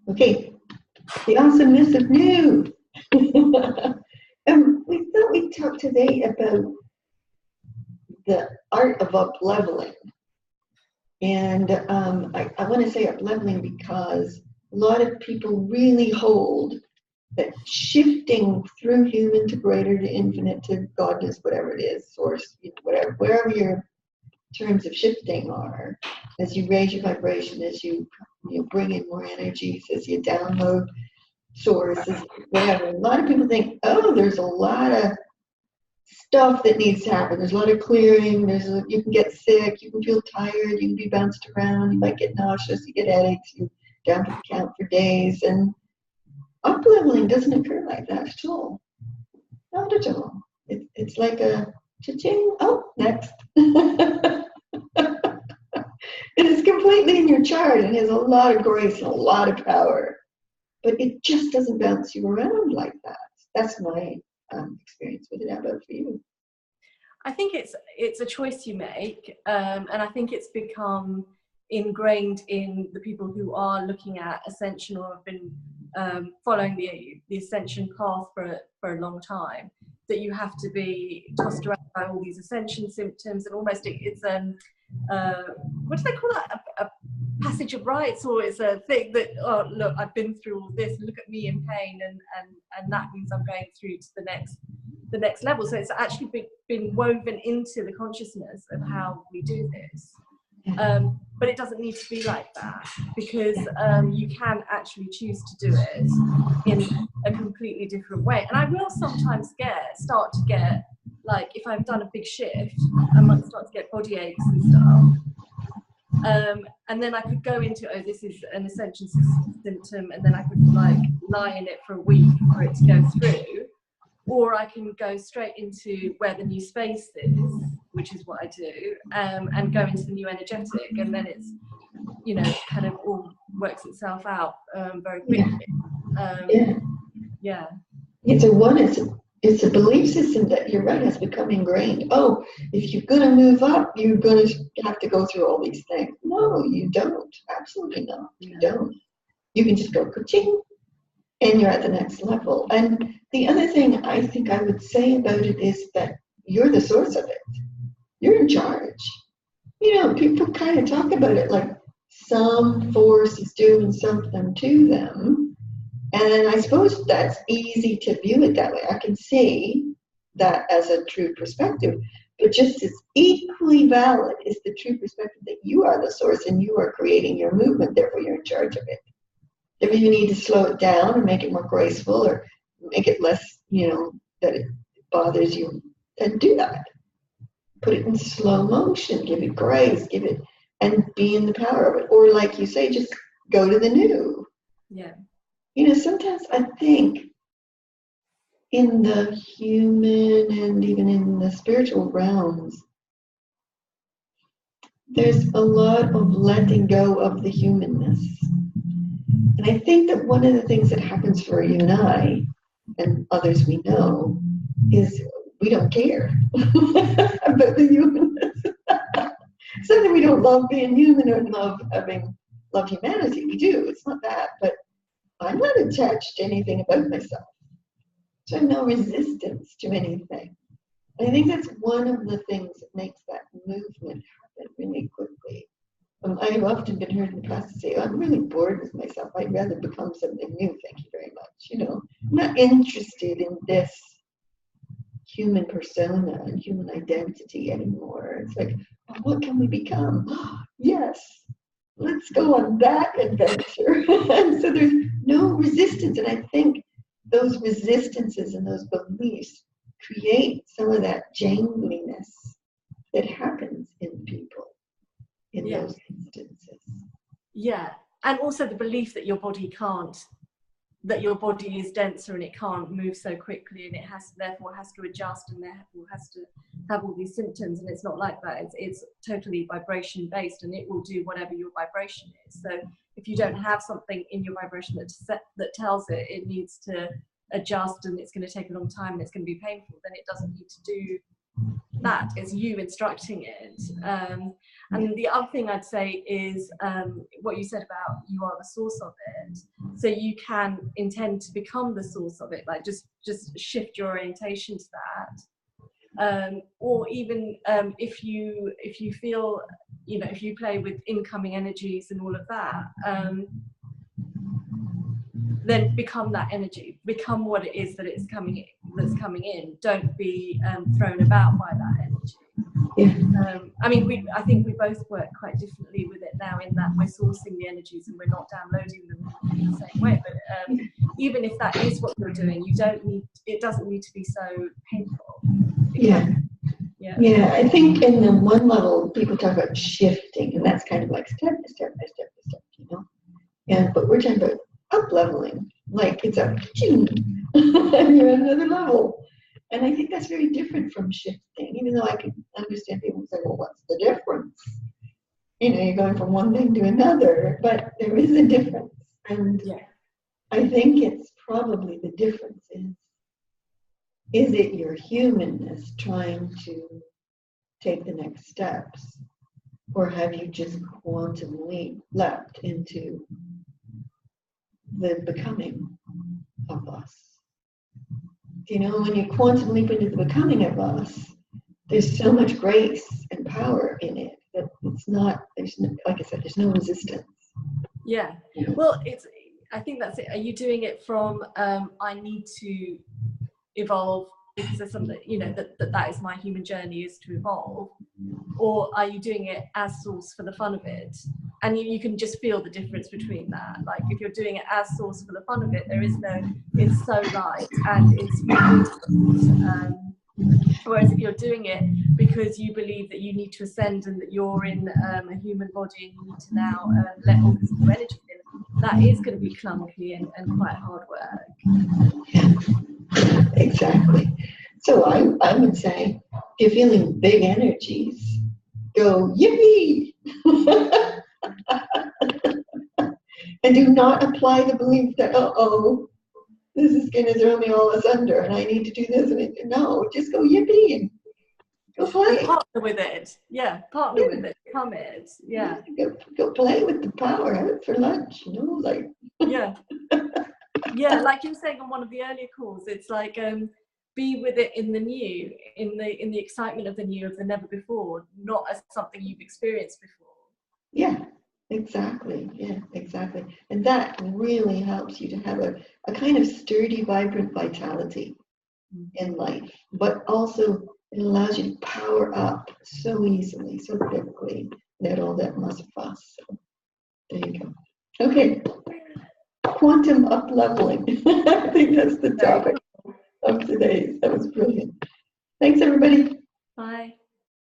Okay, the awesomeness of new. We thought we'd talk today about the art of up-leveling. And I want to say up-leveling because a lot of people really hold that shifting through human to greater to infinite to godness, whatever it is, source, whatever, wherever your terms of shifting are, as you raise your vibration, as you bring in more energies, as you download sources, whatever. A lot of people think, oh, there's a lot of stuff that needs to happen. There's a lot of clearing. You can get sick. You can feel tired. You can be bounced around. You might get nauseous. You get headaches. You're down to the count for days. And up-leveling doesn't occur like that at all. Not at all. It's like a cha-ching. Oh, next. And it's completely in your chart and has a lot of grace and a lot of power. But it just doesn't bounce you around like that. That's my experience with it. How about for you? I think it's a choice you make, and I think it's become ingrained in the people who are looking at ascension or have been following the ascension path for a long time, that you have to be tossed around by all these ascension symptoms, and almost it's what do they call that, a passage of rites, or it's a thing that, oh look, I've been through all this, look at me in pain, and that means I'm going through to the next level. So it's actually been woven into the consciousness of how we do this. But it doesn't need to be like that, because you can actually choose to do it in a completely different way. And I will sometimes start to get, like, if I've done a big shift, I might start to get body aches and stuff. And then I could go into, oh, this is an ascension symptom, and then I could like lie in it for a week for it to go through. Or I can go straight into where the new space is, which is what I do, and go into the new energetic, and then it's, kind of all works itself out very quickly. Yeah. It's a belief system that, you're right, has become ingrained. Oh, if you're going to move up, you're going to have to go through all these things. No, you don't. Absolutely not. You don't. You can just go ka-ching, and you're at the next level. And the other thing I think I would say about it is that you're the source of it. You're in charge. People kind of talk about it like some force is doing something to them. And I suppose that's easy to view it that way. I can see that as a true perspective. But just as equally valid is the true perspective that you are the source and you are creating your movement, therefore you're in charge of it. If you need to slow it down or make it more graceful or make it less, that it bothers you, then do that. Put it in slow motion, give it grace, and be in the power of it. Or like you say, just go to the new. Yeah. Sometimes I think in the human and even in the spiritual realms, there's a lot of letting go of the humanness. And I think that one of the things that happens for you and I, and others we know, is we don't care about the humanness. It's not that we don't love being human or love humanity. We do. It's not that. But I'm not attached to anything about myself. So I have no resistance to anything. And I think that's one of the things that makes that movement happen really quickly. I've often been heard in the past to say, I'm really bored with myself. I'd rather become something new. Thank you very much. I'm not interested in this human persona and human identity anymore. It's like, what can we become? Yes, let's go on that adventure. And so there's no resistance. And I think those resistances and those beliefs create some of that jangliness that happens in people in those instances. Yeah. And also the belief that your body is denser and it can't move so quickly, and it therefore has to adjust, and therefore has to have all these symptoms. And it's not like that. It's totally vibration based, and it will do whatever your vibration is. So if you don't have something in your vibration that tells it needs to adjust, and it's going to take a long time and it's going to be painful, then it doesn't need to do that is you instructing it. And the other thing I'd say is what you said about you are the source of it. So you can intend to become the source of it, like just shift your orientation to that. Or even if you feel, you know, if you play with incoming energies and all of that, then become that energy, become what it is that it's coming in. Don't be thrown about by that energy. Yeah. I mean, I think we both work quite differently with it now, in that we're sourcing the energies and we're not downloading them in the same way. But even if that is what you're doing, it doesn't need to be so painful. Yeah. I think in the one level, people talk about shifting, and that's kind of like step by step by step by step, you know. And but we're talking about up leveling, like it's a and you're at another level. And I think that's very different from shifting, even though I can understand people say, well, what's the difference? You know, you're going from one thing to another, but there is a difference. And I think it's probably the difference is it your humanness trying to take the next steps? Or have you just quantumly leapt into the becoming of us? You know, when you quantum leap into the becoming of us, there's so much grace and power in it that it's not, there's no, like I said, there's no resistance. Yeah. Well, I think that's it. Are you doing it from, I need to evolve because there's something, you know, that is my human journey, is to evolve? Or are you doing it as source for the fun of it? And you can just feel the difference between that. Like if you're doing it as source for the fun of it, there is no, it's so light and it's whereas if you're doing it because you believe that you need to ascend and that you're in a human body and you need to now let all this new energy in, that is going to be clunky and quite hard work. Yeah, exactly. So I would say, if you're feeling big energies, go yippee! And do not apply the belief that, this is going to throw me all asunder and I need to do this. No, just go yippee and go play. And partner with it. Yeah, partner with it. Become it. Yeah. Go play with the power. Have it for lunch, you know, like. Yeah. Yeah, like you were saying on one of the earlier calls, it's like be with it in the new, in the excitement of the new, of the never before, not as something you've experienced before. Yeah, exactly. Yeah, exactly. And that really helps you to have a kind of sturdy, vibrant vitality in life, but also it allows you to power up so easily, so quickly, that all that must fuss. So there you go. Okay. Quantum up leveling. I think that's the topic of today. That was brilliant.